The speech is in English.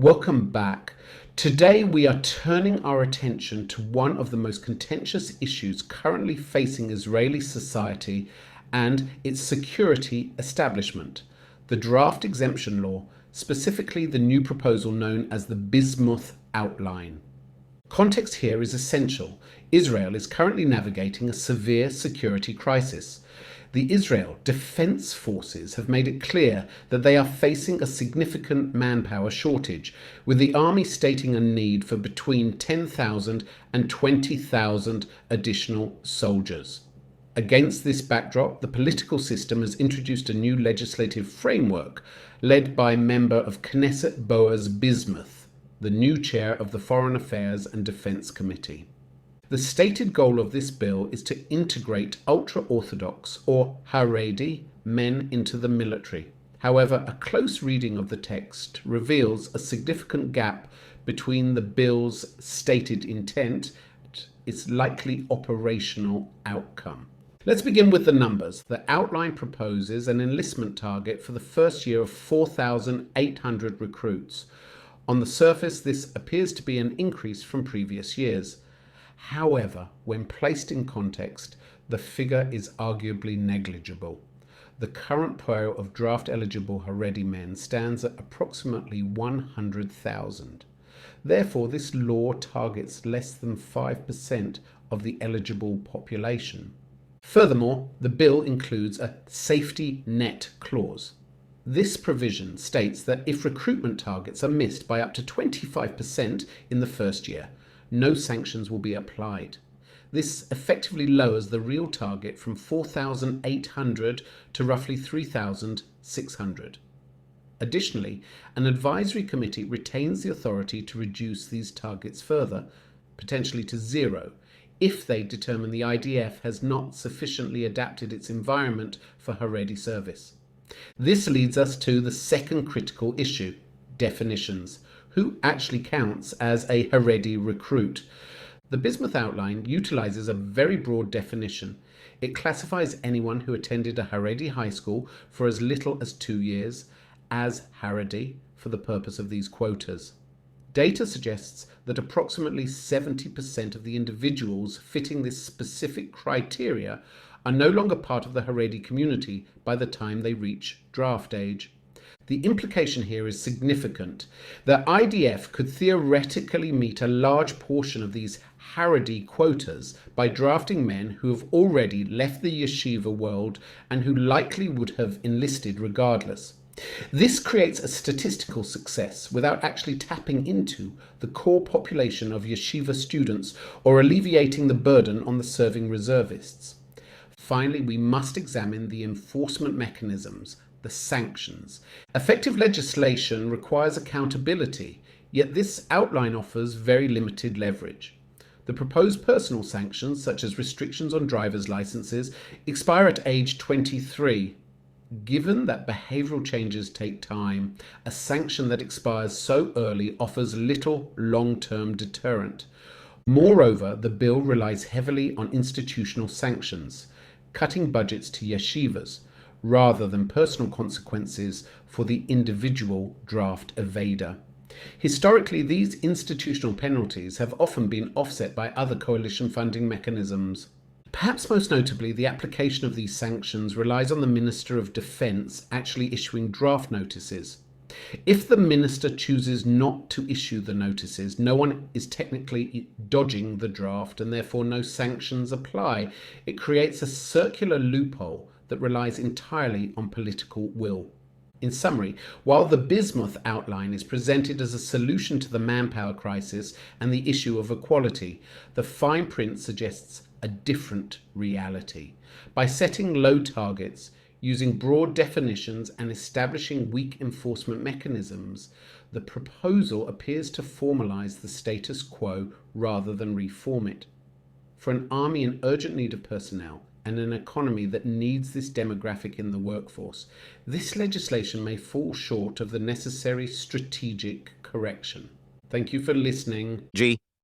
Welcome back. Today we are turning our attention to one of the most contentious issues currently facing Israeli society and its security establishment, the Draft Exemption Law, specifically the new proposal known as the Bismuth Outline. Context here is essential. Israel is currently navigating a severe security crisis. The Israel Defense Forces have made it clear that they are facing a significant manpower shortage, with the army stating a need for between 10,000 and 20,000 additional soldiers. Against this backdrop, the political system has introduced a new legislative framework led by member of Knesset Boaz Bismuth, the new chair of the Foreign Affairs and Defense Committee. The stated goal of this bill is to integrate ultra-Orthodox or Haredi men into the military. However, a close reading of the text reveals a significant gap between the bill's stated intent and its likely operational outcome. Let's begin with the numbers. The outline proposes an enlistment target for the first year of 4,800 recruits. On the surface, this appears to be an increase from previous years. However, when placed in context, the figure is arguably negligible. The current pool of draft-eligible Haredi men stands at approximately 100,000. Therefore, this law targets less than 5% of the eligible population. Furthermore, the bill includes a safety net clause. This provision states that if recruitment targets are missed by up to 25% in the first year, no sanctions will be applied. This effectively lowers the real target from 4,800 to roughly 3,600. Additionally, an advisory committee retains the authority to reduce these targets further, potentially to zero, if they determine the IDF has not sufficiently adapted its environment for Haredi service. This leads us to the second critical issue: definitions. Who actually counts as a Haredi recruit? The Bismuth Outline utilizes a very broad definition. It classifies anyone who attended a Haredi high school for as little as 2 years as Haredi for the purpose of these quotas. Data suggests that approximately 70% of the individuals fitting this specific criteria are no longer part of the Haredi community by the time they reach draft age. The implication here is significant. The IDF could theoretically meet a large portion of these Haredi quotas by drafting men who have already left the yeshiva world and who likely would have enlisted regardless. This creates a statistical success without actually tapping into the core population of yeshiva students or alleviating the burden on the serving reservists. Finally, we must examine the enforcement mechanisms, the sanctions. Effective legislation requires accountability, yet this outline offers very limited leverage. The proposed personal sanctions, such as restrictions on driver's licenses, expire at age 23. Given that behavioral changes take time, a sanction that expires so early offers little long-term deterrent. Moreover, the bill relies heavily on institutional sanctions, cutting budgets to yeshivas, rather than personal consequences for the individual draft evader. Historically, these institutional penalties have often been offset by other coalition funding mechanisms. Perhaps most notably, the application of these sanctions relies on the Minister of Defense actually issuing draft notices. If the minister chooses not to issue the notices, no one is technically dodging the draft and therefore no sanctions apply. It creates a circular loophole that relies entirely on political will. In summary, while the Bismuth Outline is presented as a solution to the manpower crisis and the issue of equality, the fine print suggests a different reality. By setting low targets, using broad definitions and establishing weak enforcement mechanisms, the proposal appears to formalize the status quo rather than reform it. For an army in urgent need of personnel, and an economy that needs this demographic in the workforce, this legislation may fall short of the necessary strategic correction. Thank you for listening. G.